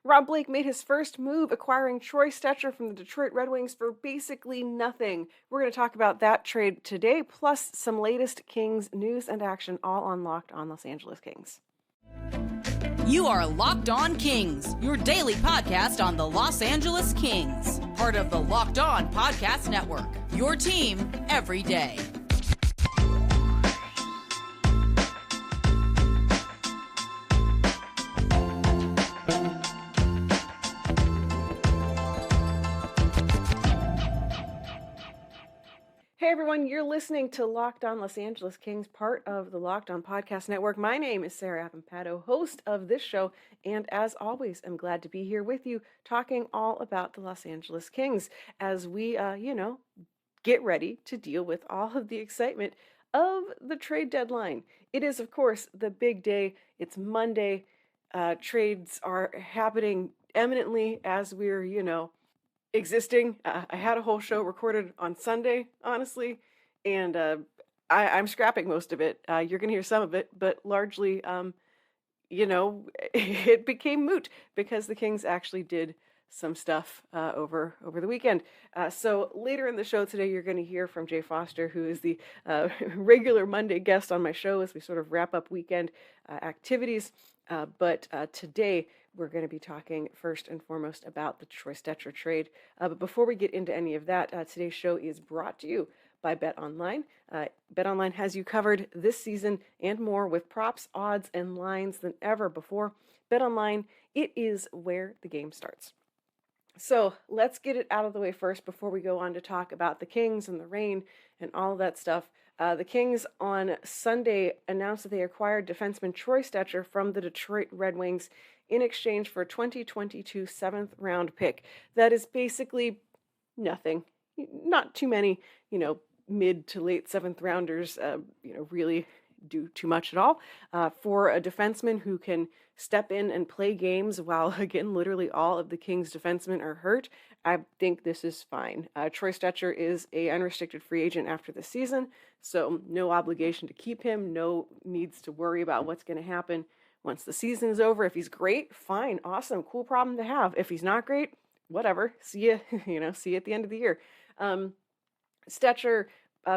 Rob Blake made his first move, acquiring Troy Stetcher from the Detroit Red Wings for basically nothing. We're going to talk about that trade today, plus some latest Kings news and action, all on Locked On Los Angeles Kings. You are Locked On Kings, your daily podcast on the Los Angeles Kings. Part of the Locked On Podcast Network, your team every day. Hey everyone, you're listening to Locked On Los Angeles Kings, part of the Locked On Podcast Network. My name is Sarah Appampato, host of this show, and as always, I'm glad to be here with you talking all about the Los Angeles Kings as we, get ready to deal with all of the excitement of the trade deadline. It is, of course, the big day. It's Monday. Trades are happening eminently as we're, existing. I had a whole show recorded on Sunday, honestly, and I'm scrapping most of it. You're going to hear some of it, but largely, it became moot because the Kings actually did some stuff over the weekend. So later in the show today, you're going to hear from Jay Forster, who is the regular Monday guest on my show as we sort of wrap up weekend activities. But today, we're going to be talking first and foremost about the Troy Stetcher trade. But before we get into any of that, today's show is brought to you by BetOnline. BetOnline has you covered this season and more with props, odds, and lines than ever before. BetOnline, it is where the game starts. So let's get it out of the way first before we go on to talk about the Kings and the rain and all of that stuff. The Kings on Sunday announced that they acquired defenseman Troy Stetcher from the Detroit Red Wings in exchange for a 2022 7th-round pick. That is basically nothing. Not too many, mid to late 7th-rounders, really do too much at all. For a defenseman who can step in and play games while, again, literally all of the Kings defensemen are hurt, I think this is fine. Troy Stetcher is a unrestricted free agent after the season, so no obligation to keep him, no needs to worry about what's going to happen once the season is over. If he's great, fine, awesome, cool problem to have. If he's not great, whatever. See you, see you at the end of the year. Stetcher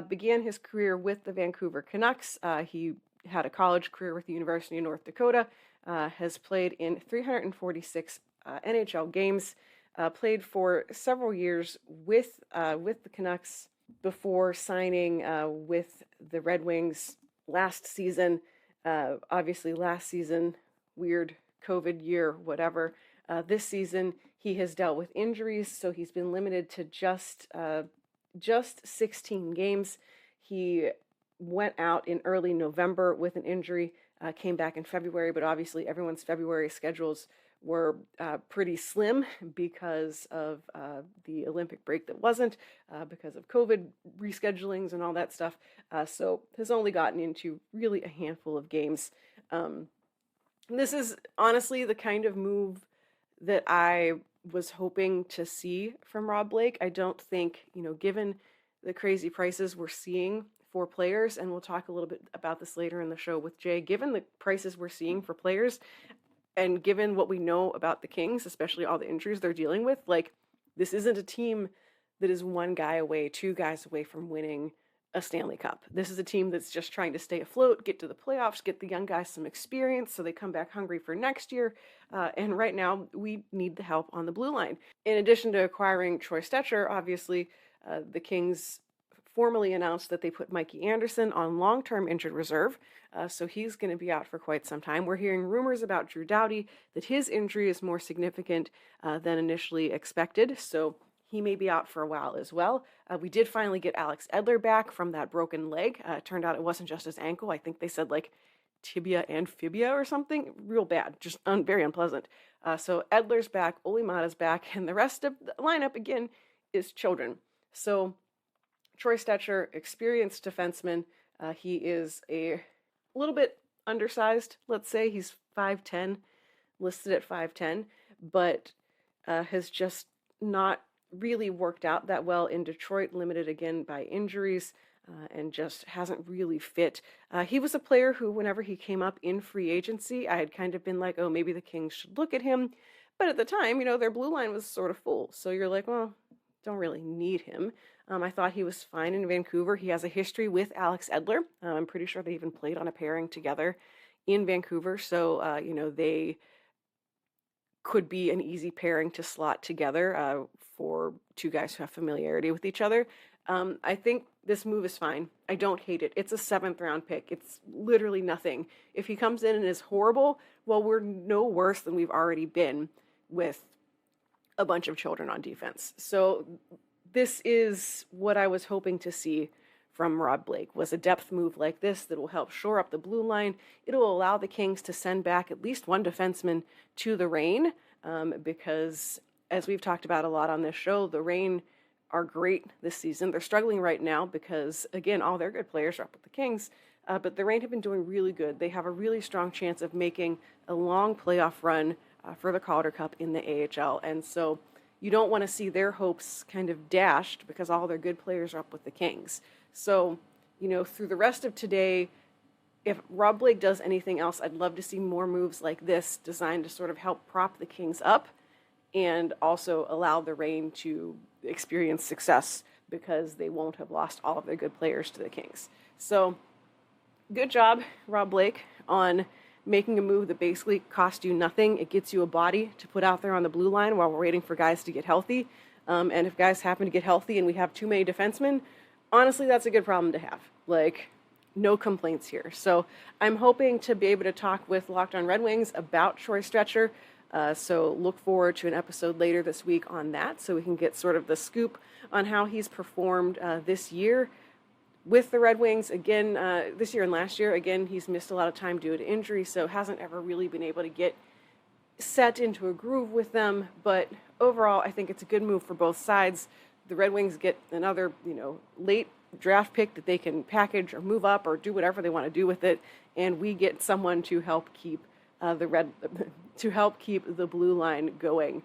began his career with the Vancouver Canucks. He had a college career with the University of North Dakota, has played in 346 NHL games, played for several years with the Canucks before signing with the Red Wings last season. Obviously last season, weird COVID year, whatever. This season, he has dealt with injuries, so he's been limited to just 16 games. He went out in early November with an injury, came back in February, but obviously everyone's February schedules were pretty slim because of the Olympic break that wasn't, because of COVID reschedulings and all that stuff. So has only gotten into really a handful of games. This is honestly the kind of move that I was hoping to see from Rob Blake. I don't think, given the crazy prices we're seeing for players, and we'll talk a little bit about this later in the show with Jay, given the prices we're seeing for players, and given what we know about the Kings, especially all the injuries they're dealing with, this isn't a team that is one guy away, two guys away from winning a Stanley Cup. This is a team that's just trying to stay afloat, get to the playoffs, get the young guys some experience so they come back hungry for next year. And right now, we need the help on the blue line. In addition to acquiring Troy Stetcher, obviously, the Kings formally announced that they put Mikey Anderson on long-term injured reserve, so he's going to be out for quite some time. We're hearing rumors about Drew Doughty, that his injury is more significant than initially expected, so he may be out for a while as well. We did finally get Alex Edler back from that broken leg. It turned out it wasn't just his ankle. I think they said tibia and fibia or something. Real bad, just very unpleasant. So Edler's back, Olimata's back, and the rest of the lineup, again, is children. So Troy Stetcher, experienced defenseman. He is a little bit undersized, let's say. He's 5'10", listed at 5'10", but has just not really worked out that well in Detroit, limited again by injuries, and just hasn't really fit. He was a player who, whenever he came up in free agency, I had kind of been like, oh, maybe the Kings should look at him. But at the time, their blue line was sort of full. So you're like, well, don't really need him. I thought he was fine in Vancouver. He has a history with Alex Edler. I'm pretty sure they even played on a pairing together in Vancouver. So, they could be an easy pairing to slot together for two guys who have familiarity with each other. I think this move is fine. I don't hate it. It's a 7th-round pick. It's literally nothing. If he comes in and is horrible, well, we're no worse than we've already been with a bunch of children on defense. So this is what I was hoping to see from Rob Blake, was a depth move like this that will help shore up the blue line. It'll allow the Kings to send back at least one defenseman to the Reign, because as we've talked about a lot on this show, the Reign are great this season. They're struggling right now because, again, all their good players are up with the Kings, but the Reign have been doing really good. They have a really strong chance of making a long playoff run for the Calder Cup in the AHL, and so you don't want to see their hopes kind of dashed because all their good players are up with the Kings. So, through the rest of today, if Rob Blake does anything else, I'd love to see more moves like this designed to sort of help prop the Kings up and also allow the Reign to experience success because they won't have lost all of their good players to the Kings. So, good job, Rob Blake, on making a move that basically cost you nothing. It gets you a body to put out there on the blue line while we're waiting for guys to get healthy. And if guys happen to get healthy and we have too many defensemen, honestly, that's a good problem to have. No complaints here. So I'm hoping to be able to talk with Locked On Red Wings about Troy Stetcher. So look forward to an episode later this week on that so we can get sort of the scoop on how he's performed this year with the Red Wings. Again, this year and last year, again, he's missed a lot of time due to injury, so hasn't ever really been able to get set into a groove with them. But overall, I think it's a good move for both sides. The Red Wings get another, late draft pick that they can package or move up or do whatever they want to do with it, and we get someone to help keep the blue line going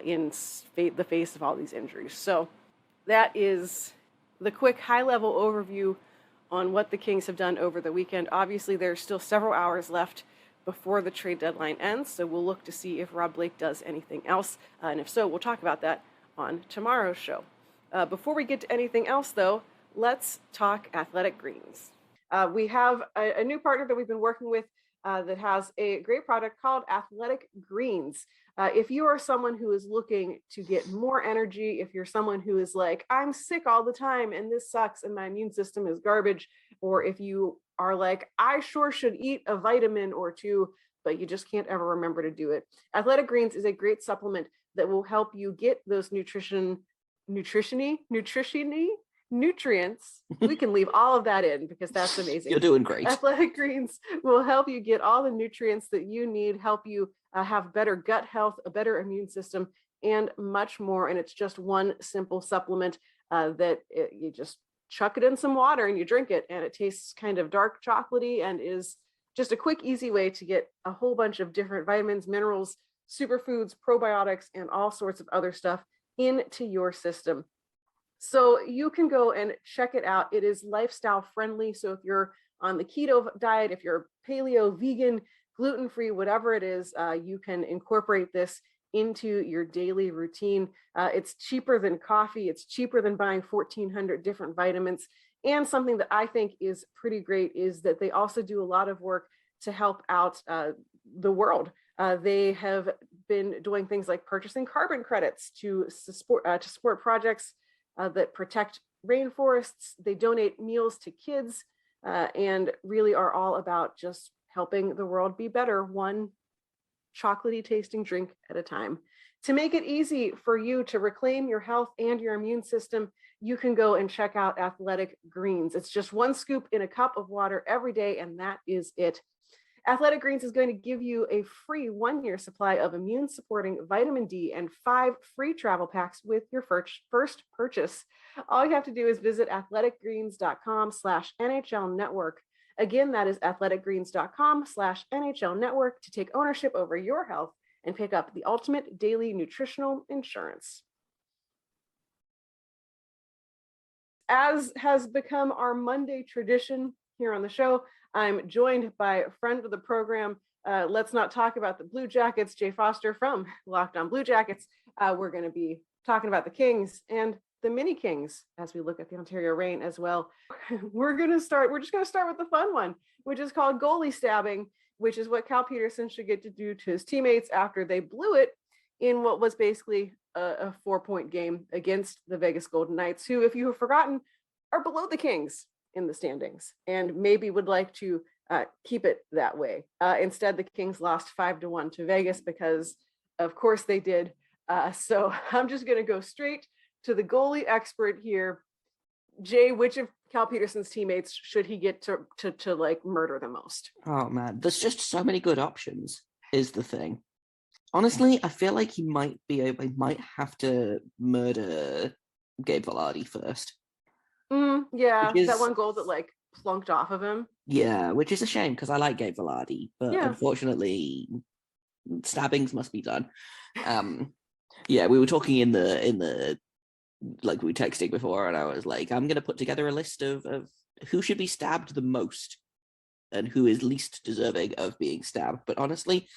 in the face of all these injuries. So that is the quick high-level overview on what the Kings have done over the weekend. Obviously, there's still several hours left before the trade deadline ends, so we'll look to see if Rob Blake does anything else, and if so, we'll talk about that on tomorrow's show. Before we get to anything else, though, let's talk Athletic Greens. We have a new partner that we've been working with that has a great product called Athletic Greens. If you are someone who is looking to get more energy, if you're someone who is like, I'm sick all the time and this sucks and my immune system is garbage, or if you are like, I sure should eat a vitamin or two, but you just can't ever remember to do it, Athletic Greens is a great supplement that will help you get those nutrients. We can leave all of that in because that's amazing. You're doing great. Athletic Greens will help you get all the nutrients that you need, help you have better gut health, a better immune system, and much more. And it's just one simple supplement you just chuck it in some water and you drink it, and it tastes kind of dark chocolatey and is just a quick, easy way to get a whole bunch of different vitamins, minerals, superfoods, probiotics, and all sorts of other stuff into your system. So you can go and check it out. It is lifestyle friendly. So if you're on the keto diet, if you're paleo, vegan, gluten-free, whatever it is, you can incorporate this into your daily routine. It's cheaper than coffee. It's cheaper than buying 1,400 different vitamins. And something that I think is pretty great is that they also do a lot of work to help out the world. They have been doing things like purchasing carbon credits to support projects that protect rainforests. They donate meals to kids and really are all about just helping the world be better, one chocolatey tasting drink at a time. To make it easy for you to reclaim your health and your immune system, you can go and check out Athletic Greens. It's just one scoop in a cup of water every day, and that is it. Athletic Greens is going to give you a free 1-year supply of immune-supporting vitamin D and 5 free travel packs with your first purchase. All you have to do is visit athleticgreens.com/NHL Network. Again, that is athleticgreens.com/NHL Network to take ownership over your health and pick up the ultimate daily nutritional insurance. As has become our Monday tradition here on the show, I'm joined by a friend of the program, let's not talk about the Blue Jackets. Jay Foster from Locked On Blue Jackets. We're going to be talking about the Kings and the mini Kings as we look at the Ontario Reign as well. We're just going to start with the fun one, which is called goalie stabbing, which is what Cal Peterson should get to do to his teammates after they blew it in what was basically a 4-point game against the Vegas Golden Knights, who, if you have forgotten, are below the Kings in the standings and maybe would like to keep it that way. Instead, the Kings lost 5-1 to Vegas because, of course, they did. So I'm just going to go straight to the goalie expert here. Jay, which of Cal Peterson's teammates should he get to like murder the most? Oh man, there's just so many good options is the thing. Honestly, I feel like he might have to murder Gabe Velarde first. Yeah, that one goal that like plunked off of him. Yeah, which is a shame because I like Gabe Velarde, but unfortunately, stabbings must be done. Yeah, we were talking in the like we were texting before, and I was like, I'm gonna put together a list of who should be stabbed the most and who is least deserving of being stabbed. But honestly,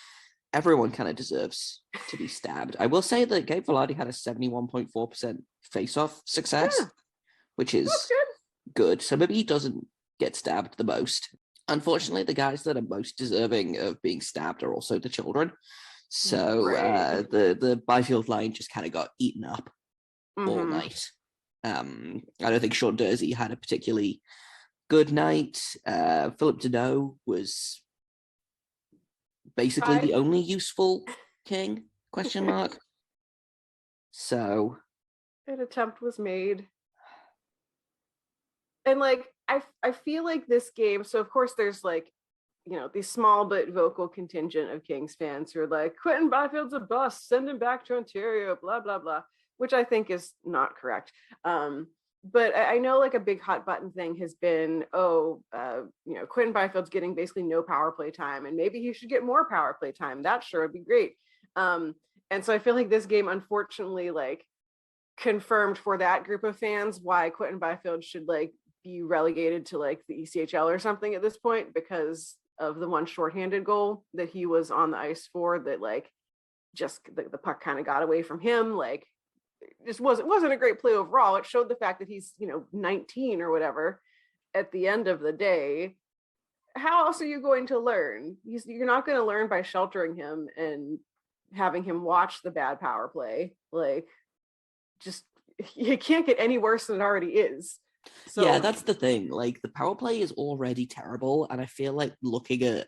everyone kind of deserves to be stabbed. I will say that Gabe Velarde had a 71.4% face-off success, which is good. So maybe he doesn't get stabbed the most. Unfortunately, the guys that are most deserving of being stabbed are also the children. So the Byfield line just kind of got eaten up all night. I don't think Sean Dursey had a particularly good night. Philip Deneau was basically the only useful king, ? So an attempt was made. And like I feel like this game, so of course there's like, you know, these small but vocal contingent of Kings fans who are like, Quentin Byfield's a bust, send him back to Ontario, blah, blah, blah, which I think is not correct. But I know like a big hot button thing has been, you know, Quentin Byfield's getting basically no power play time, and maybe he should get more power play time. That sure would be great. And so I feel like this game, unfortunately, like confirmed for that group of fans why Quentin Byfield should like be relegated to like the ECHL or something at this point, because of the one shorthanded goal that he was on the ice for, that like just the puck kind of got away from him. Like it wasn't a great play overall. It showed the fact that he's, you know, 19 or whatever at the end of the day. How else are you going to learn? You're not going to learn by sheltering him and having him watch the bad power play. Like, just, it can't get any worse than it already is. So, yeah, that's the thing. Like, the power play is already terrible, and I feel like looking at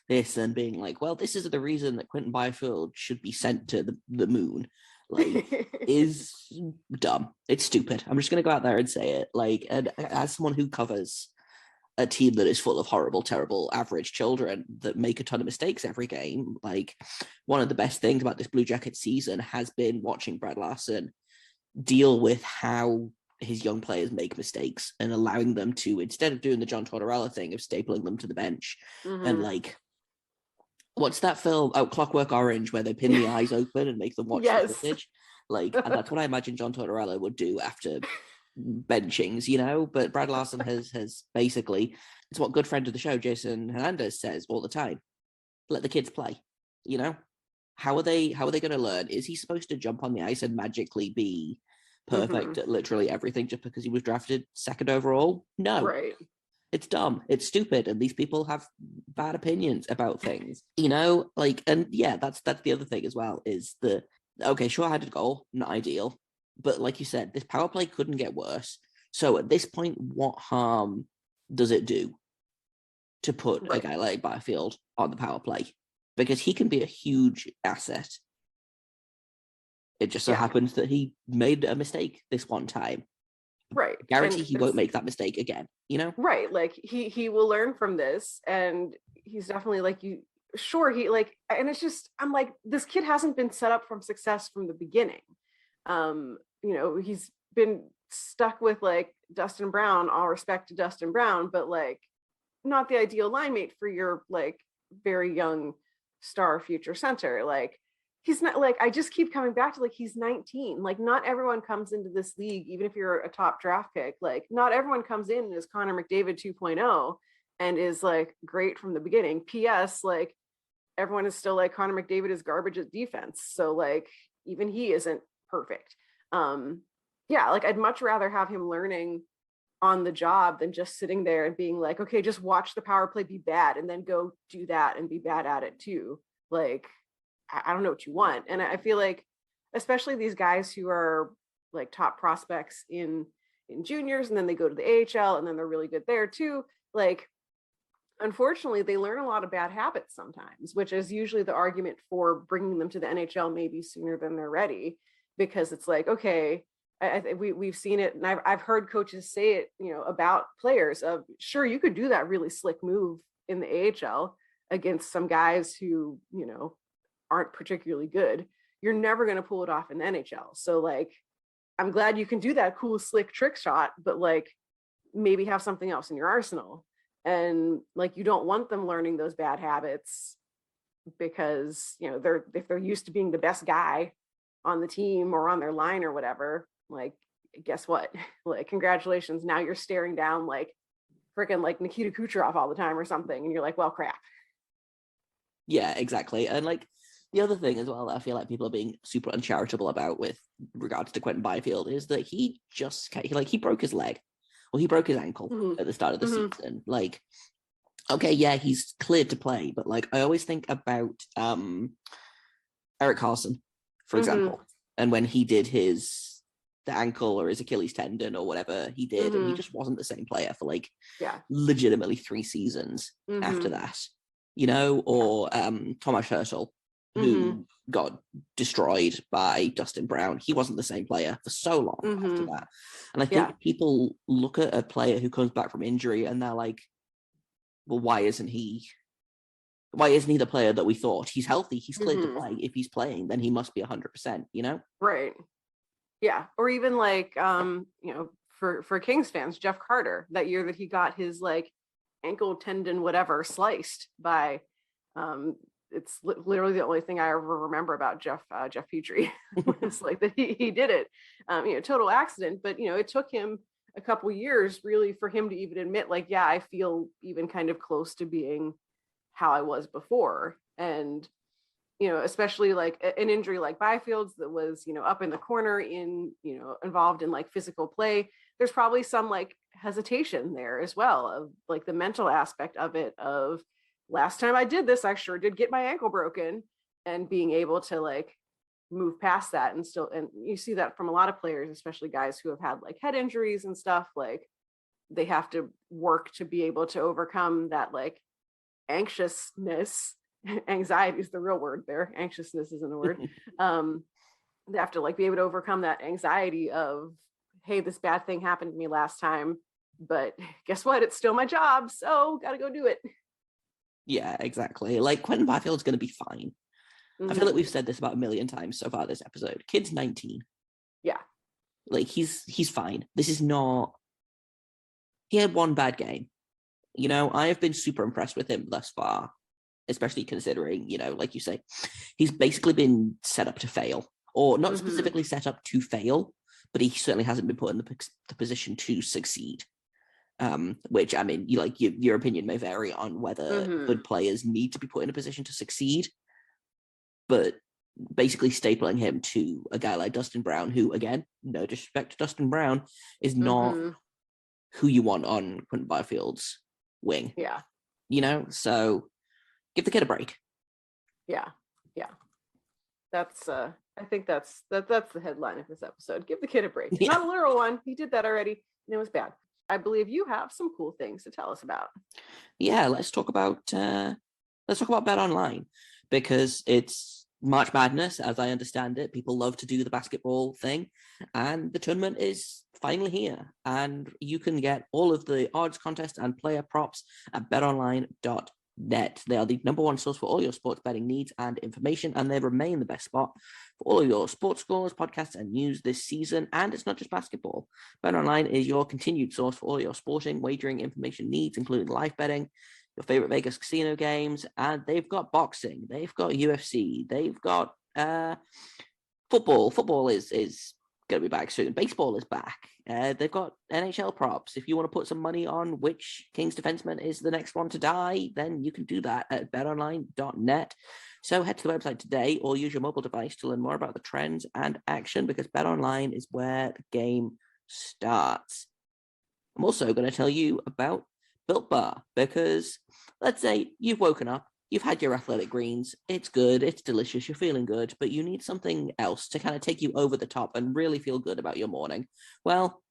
this and being like, well, this is the reason that Quentin Byfield should be sent to the moon, like, is dumb. It's stupid. I'm just going to go out there and say it. Like, and as someone who covers a team that is full of horrible, terrible, average children that make a ton of mistakes every game, like, one of the best things about this Blue Jackets season has been watching Brad Larson deal with how his young players make mistakes and allowing them to, instead of doing the John Tortorella thing of stapling them to the bench and like, what's that film? Oh, Clockwork Orange, where they pin the eyes open and make them watch the footage. Like, and that's what I imagine John Tortorella would do after benchings, you know. But Brad Larson has basically, it's what good friend of the show Jason Hernandez says all the time: let the kids play. You know, how are they going to learn? Is he supposed to jump on the ice and magically be perfect at literally everything just because he was drafted second overall? No. Right. It's dumb. It's stupid. And these people have bad opinions about things, you know, like, and yeah, that's the other thing as well, is the, okay, short-handed goal, not ideal. But like you said, this power play couldn't get worse. So at this point, what harm does it do to put a guy like Byfield on the power play? Because he can be a huge asset. It just so happens that he made a mistake this one time. Right. Guarantee he won't make that mistake again, you know? Right. Like he will learn from this, and he's definitely like, he like, and it's just, I'm like, this kid hasn't been set up from success from the beginning. You know, he's been stuck with like Dustin Brown, all respect to Dustin Brown, but like not the ideal line mate for your like very young star future center. Like, he's not, like, I just keep coming back to, like, he's 19. Like, not everyone comes into this league, even if you're a top draft pick. Like, not everyone comes in as Connor McDavid 2.0 and is, like, great from the beginning. P.S., like, everyone is still like Connor McDavid is garbage at defense. So like even he isn't perfect. Yeah, like I'd much rather have him learning on the job than just sitting there and being like, okay, just watch the power play be bad and then go do that and be bad at it too. Like, I don't know what you want. And I feel like, especially these guys who are like top prospects in juniors, and then they go to the AHL and then they're really good there too. Like, unfortunately, they learn a lot of bad habits sometimes, which is usually the argument for bringing them to the NHL maybe sooner than they're ready, because it's like, okay, we've seen it, and I've heard coaches say it, you know, about players of, sure, you could do that really slick move in the AHL against some guys who, you know, aren't particularly good. You're never going to pull it off in the NHL. So like, I'm glad you can do that cool slick trick shot, but like maybe have something else in your arsenal. And like, you don't want them learning those bad habits because, you know, if they're used to being the best guy on the team or on their line or whatever, like, guess what? Like, congratulations. Now you're staring down like freaking like Nikita Kucherov all the time or something. And you're like, well, crap. Yeah, exactly. And like the other thing as well that I feel like people are being super uncharitable about with regards to Quentin Byfield is that he broke his leg, or he broke his ankle at the start of the season. Like, okay, yeah, he's cleared to play, but like I always think about Erik Karlsson, for example, and when he did the ankle or his Achilles tendon or whatever he did, and he just wasn't the same player for like legitimately 3 seasons after that, you know, or Tomas Hertl, who got destroyed by Dustin Brown. He wasn't the same player for so long after that. And I think people look at a player who comes back from injury and they're like, well, why isn't he the player that we thought? He's healthy, he's cleared to play. If he's playing, then he must be 100%, you know? Right. Yeah. Or even like, you know, for Kings fans, Jeff Carter, that year that he got his like ankle tendon, whatever, sliced by, it's literally the only thing I ever remember about Jeff Petrie. It's like that he did it, you know, total accident, but you know, it took him a couple years really for him to even admit like, yeah, I feel even kind of close to being how I was before. And you know, especially like an injury like Byfield's that was, you know, up in the corner in, you know, involved in like physical play, there's probably some like hesitation there as well of like the mental aspect of it, of last time I did this, I sure did get my ankle broken, and being able to like move past that. And still, and you see that from a lot of players, especially guys who have had like head injuries and stuff, like they have to work to be able to overcome that like anxiousness. Anxiety is the real word there. Anxiousness isn't a word. They have to like be able to overcome that anxiety of, hey, this bad thing happened to me last time, but guess what? It's still my job, so gotta go do it. Yeah, exactly. Like Quentin Byfield's going to be fine. I feel like we've said this about a million times so far this episode. Kid's 19. Yeah. Like he's fine. This is not. He had one bad game. You know, I have been super impressed with him thus far, especially considering, you know, like you say, he's basically been set up to fail, or not specifically set up to fail, but he certainly hasn't been put in the position to succeed. Which, I mean, your opinion may vary on whether good players need to be put in a position to succeed, but basically stapling him to a guy like Dustin Brown, who, again, no disrespect to Dustin Brown, is not who you want on Quentin Byfield's wing. Yeah. You know, so give the kid a break. Yeah. That's I think that's the headline of this episode. Give the kid a break. It's not a literal one. He did that already, and it was bad. I believe you have some cool things to tell us about. Yeah, let's talk about Bet Online, because it's March Madness, as I understand it. People love to do the basketball thing, and the tournament is finally here. And you can get all of the odds, contests, and player props at betonline.net. They are the number one source for all your sports betting needs and information, and they remain the best spot for all of your sports scores, podcasts, and news this season. And it's not just basketball. BetOnline is your continued source for all your sporting wagering information needs, including live betting, your favorite Vegas casino games, and they've got boxing, they've got UFC, they've got football. Football is going to be back soon. Baseball is back. They've got NHL props. If you want to put some money on which Kings defenseman is the next one to die, then you can do that at betonline.net. So head to the website today or use your mobile device to learn more about the trends and action, because BetOnline is where the game starts. I'm also going to tell you about Built Bar, because let's say you've woken up, you've had your athletic greens, it's good, it's delicious, you're feeling good, but you need something else to kind of take you over the top and really feel good about your morning. Well,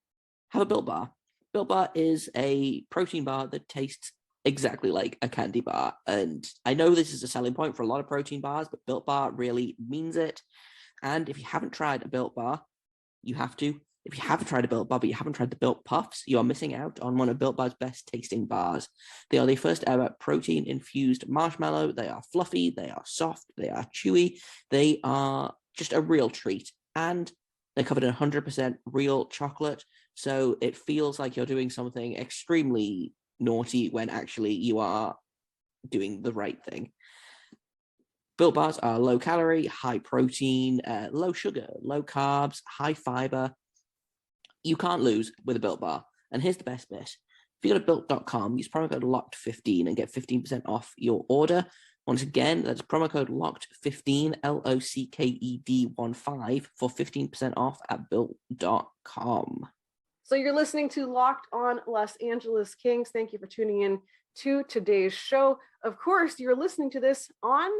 have a Built Bar. Built Bar is a protein bar that tastes exactly like a candy bar. And I know this is a selling point for a lot of protein bars, but Built Bar really means it. And if you haven't tried a Built Bar, you have to. If you haven't tried a Built Bar, but you haven't tried the Built Puffs, you are missing out on one of Built Bar's best tasting bars. They are the first ever protein-infused marshmallow. They are fluffy, they are soft, they are chewy, they are just a real treat. And they're covered in 100% real chocolate, so it feels like you're doing something extremely naughty when actually you are doing the right thing. Built Bars are low calorie, high protein, low sugar, low carbs, high fiber. You can't lose with a Built Bar. And here's the best bit. If you go to built.com, use promo code LOCKED15 and get 15% off your order. Once again, that's promo code LOCKED15, LOCKED15 for 15% off at built.com. So you're listening to Locked On Los Angeles Kings. Thank you for tuning in to today's show. Of course, you're listening to this on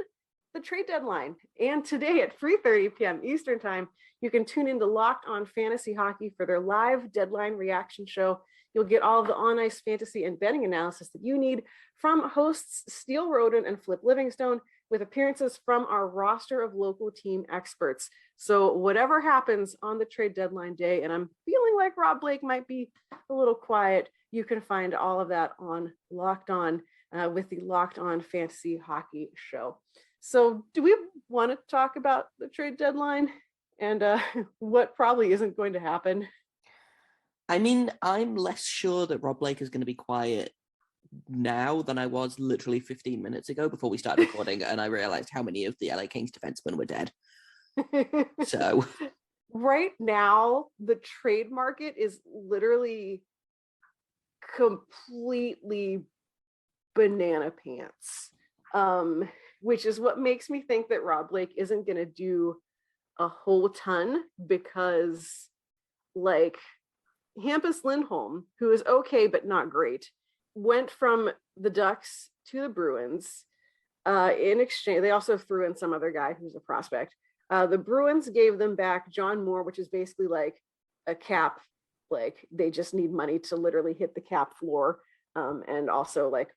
the trade deadline. And today at 3:30 p.m. Eastern Time, you can tune into Locked On Fantasy Hockey for their live deadline reaction show. You'll get all of the on-ice fantasy and betting analysis that you need from hosts Steele Roden and Flip Livingstone, with appearances from our roster of local team experts. So whatever happens on the trade deadline day, and I'm feeling like Rob Blake might be a little quiet, you can find all of that on Locked On with the Locked On Fantasy Hockey show. So do we want to talk about the trade deadline and what probably isn't going to happen? I mean, I'm less sure that Rob Blake is going to be quiet now than I was literally 15 minutes ago before we started recording, and I realized how many of the LA Kings defensemen were dead. So right now, the trade market is literally completely banana pants, which is what makes me think that Rob Blake isn't going to do a whole ton, because like Hampus Lindholm, who is okay but not great, went from the Ducks to the Bruins. In exchange, they also threw in some other guy who's a prospect. The Bruins gave them back John Moore, which is basically like a cap, like they just need money to literally hit the cap floor. And also like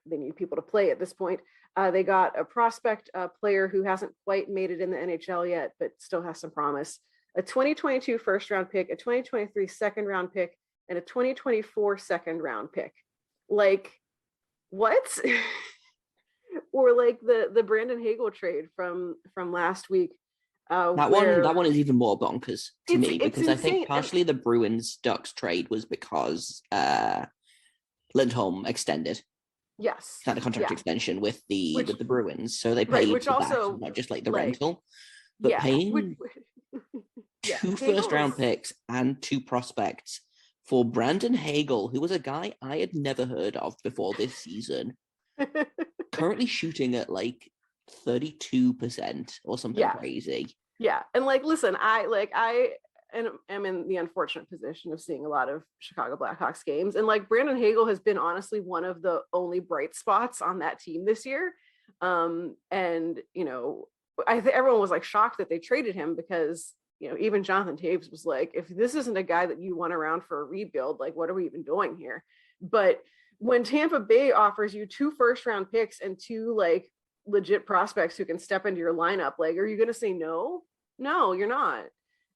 they need people to play at this point. They got a prospect player who hasn't quite made it in the NHL yet, but still has some promise. A 2022 first round pick, a 2023 second round pick, and a 2024 second round pick. Like, what? Or like the Brandon Hagel trade from last week. that one is even more bonkers to me, because I think partially the Bruins Ducks trade was because Lindholm extended. Yes. Had a contract extension with the Bruins, so they paid which also that, not just like the rental, but paying two first round picks and two prospects for Brandon Hagel, who was a guy I had never heard of before this season, currently shooting at like 32% or something crazy. Yeah, and like, listen, I am in the unfortunate position of seeing a lot of Chicago Blackhawks games, and like Brandon Hagel has been honestly one of the only bright spots on that team this year. And you know, everyone was like shocked that they traded him, because you know, even Jonathan Taves was like, if this isn't a guy that you want around for a rebuild, like what are we even doing here? But when Tampa Bay offers you 2 first round picks and 2 like legit prospects who can step into your lineup, like, are you going to say no? No, you're not.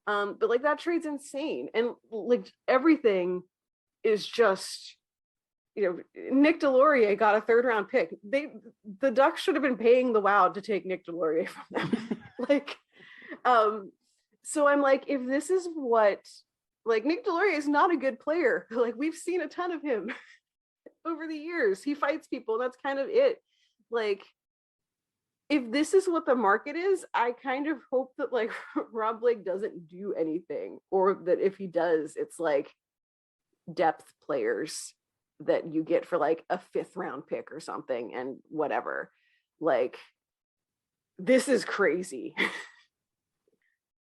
But like that trade's insane. And like everything is just, you know, Nick Delorier got a 3rd round pick. The Ducks should have been paying the Wild to take Nick Delorier from them. Like, so I'm like, if this is what, like, Nick Delorier is not a good player. Like, we've seen a ton of him over the years. He fights people, and that's kind of it. Like, if this is what the market is, I kind of hope that like Rob Blake doesn't do anything, or that if he does, it's like depth players that you get for like a 5th round pick or something and whatever. Like, this is crazy.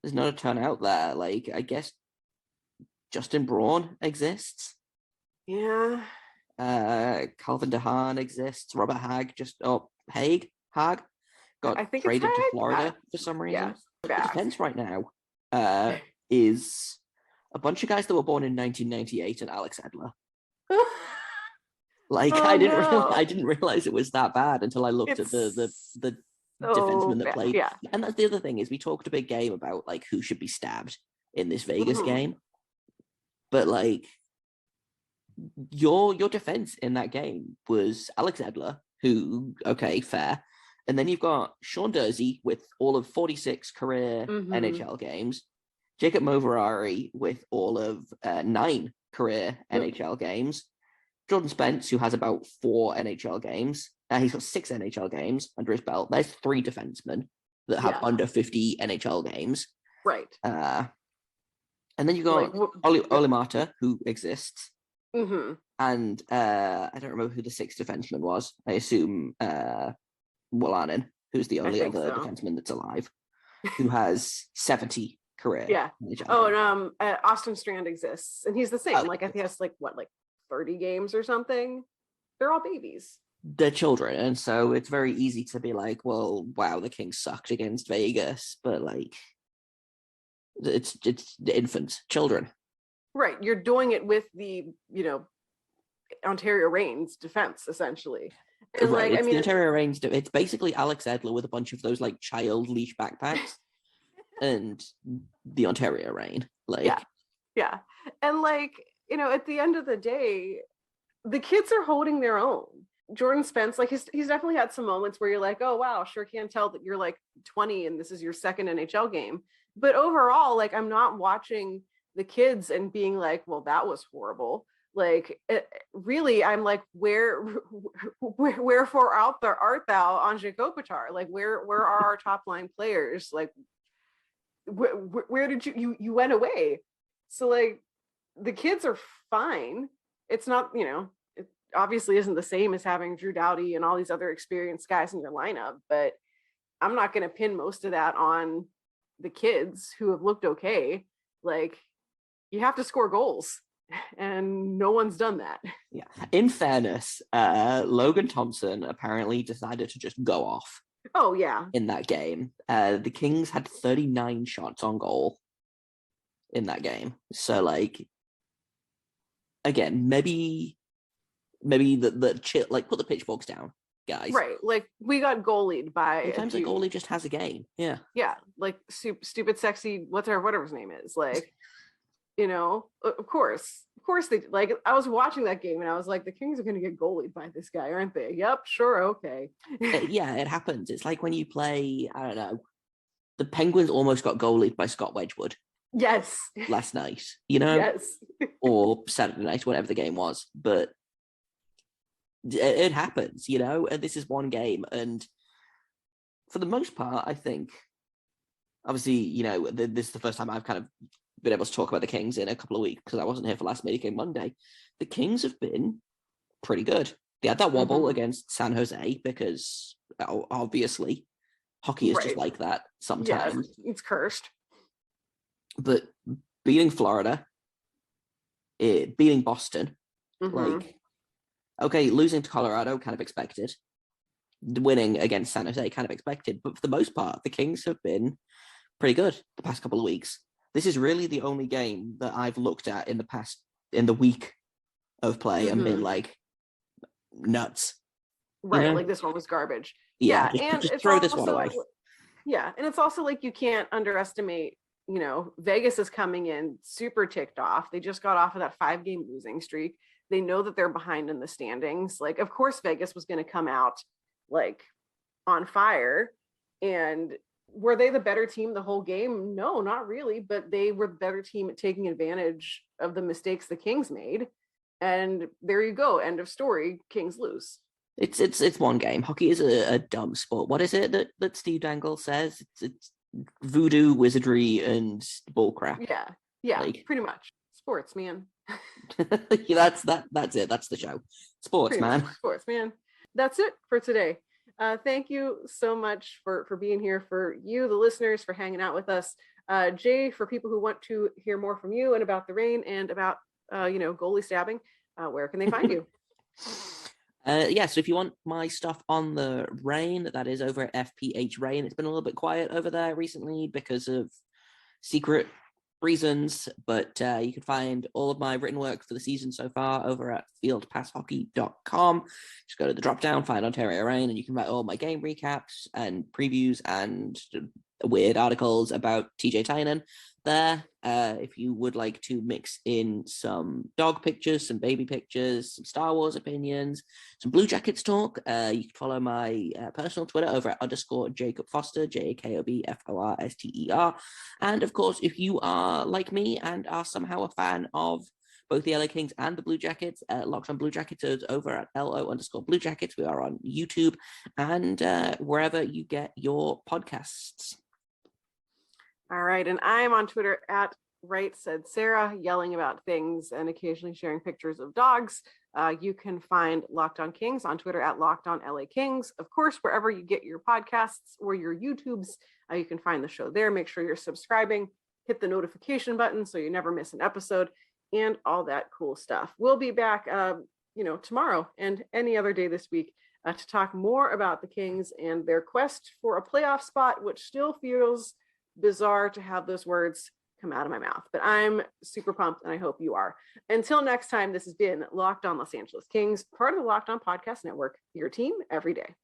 There's not a ton out there. Like, I guess Justin Braun exists. Yeah. Calvin DeHaan exists. Robert Hagg Haig got I think traded it's to Hagg. Florida for some reason. The Yeah. defense right now is a bunch of guys that were born in 1998 and Alex Edler. Like, Oh, I no. didn't realize it was that bad until I looked at the so defenseman that bad. played. Yeah. And that's the other thing, is we talked a big game about like who should be stabbed in this Vegas game. But like, your defense in that game was Alex Edler, who, okay, fair. And then you've got Sean Dursey with all of 46 career NHL games, Jacob Moverari with all of 9 career NHL games, Jordan Spence, who has about 4 NHL games. He's got 6 NHL games under his belt. There's 3 defensemen that have under 50 NHL games. Right. And then you got Oli Marta, who exists. And I don't remember who the 6th defenseman was. I assume Wolanin, who's the only other defenseman that's alive, who has 70 career. Yeah. NHL and Austin Strand exists, and he's the same. Like, I think he has like 30 games or something. They're all babies. They're children, and so it's very easy to be like, well, wow, the Kings sucked against Vegas, but like, it's infants, children. Right. You're doing it with the, Ontario Reigns defense, essentially. And right. Like, it's the Ontario Reigns. It's basically Alex Edler with a bunch of those like child leash backpacks and the Ontario Reign. Like, yeah. And like, at the end of the day, the kids are holding their own. Jordan Spence, like, he's definitely had some moments where you're like, oh wow, sure can tell that you're like 20 and this is your 2nd NHL game. But overall, like, I'm not watching the kids and being like, well, that was horrible. Like, really, I'm like, wherefore art thou, Anze Kopitar? Like, where are our top line players? Like, where did you went away? So like, the kids are fine. It's not, it obviously isn't the same as having Drew Doughty and all these other experienced guys in your lineup, but I'm not going to pin most of that on the kids who have looked okay. Like, you have to score goals, and no one's done that. Yeah. In fairness, Logan Thompson apparently decided to just go off. Oh yeah. In that game, the Kings had 39 shots on goal in that game. So like, again, maybe the chill, like, put the pitchforks down, guys. Right. Like, we got goalied by. Sometimes a goalie just has a game. Yeah. Yeah. Like, stupid, sexy, whatever his name is. Like, of course they, like, I was watching that game and I was like, the Kings are going to get goalied by this guy, aren't they? Yep, sure, okay. Yeah, it happens. It's like when you play, I don't know, the Penguins almost got goalied by Scott Wedgwood. Yes. Last night, Yes. Or Saturday night, whatever the game was. But it happens, and this is one game. And for the most part, I think, obviously, this is the first time I've kind of been able to talk about the Kings in a couple of weeks because I wasn't here for last Media Game Monday. The Kings have been pretty good. They had that wobble against San Jose because obviously hockey is just like that sometimes. Yeah, it's cursed. But beating Florida, beating Boston, like, okay, losing to Colorado, kind of expected. Winning against San Jose, kind of expected. But for the most part, the Kings have been pretty good the past couple of weeks. This is really the only game that I've looked at in the week of play and been like, nuts. Right, like, this one was garbage. Yeah, and just it's throw this one away. Yeah, and it's also like, you can't underestimate, Vegas is coming in super ticked off. They just got off of that 5-game losing streak. They know that they're behind in the standings. Like, of course, Vegas was going to come out like on fire. And were they the better team the whole game? No, not really. But they were the better team at taking advantage of the mistakes the Kings made. And there you go. End of story. Kings lose. It's one game. Hockey is a dumb sport. What is it that Steve Dangle says? It's voodoo, wizardry, and bullcrap. Yeah, Like pretty much. Sports, man. that's it. That's the show. Sports, Pretty much. man. Sports, man. That's it for today. Thank you so much for being here, for you, the listeners, for hanging out with us. Jay, for people who want to hear more from you and about the Reign and about goalie stabbing, where can they find you? So if you want my stuff on the Reign, that is over at FPH Reign. It's been a little bit quiet over there recently because of secret reasons, but you can find all of my written work for the season so far over at fieldpasshockey.com. Just go to the drop down, find Ontario Reign, and you can write all my game recaps and previews and weird articles about TJ Tynan there. If you would like to mix in some dog pictures, some baby pictures, some Star Wars opinions, some Blue Jackets talk, you can follow my personal Twitter over at _Jacob Forster, JAKOB FORSTER. And of course, if you are like me and are somehow a fan of both the LA Kings and the Blue Jackets, Locked on Blue Jackets is over at LO_Blue Jackets. We are on YouTube and wherever you get your podcasts. All right. And I'm on Twitter at Right Said Sarah, yelling about things and occasionally sharing pictures of dogs. You can find Locked on Kings on Twitter at Locked on LA Kings. Of course, wherever you get your podcasts or your YouTubes, you can find the show there. Make sure you're subscribing, hit the notification button so you never miss an episode and all that cool stuff. We'll be back, tomorrow and any other day this week to talk more about the Kings and their quest for a playoff spot, which still feels bizarre to have those words come out of my mouth, but I'm super pumped and I hope you are. Until next time, this has been Locked on Los Angeles Kings, part of the Locked on Podcast Network, your team every day.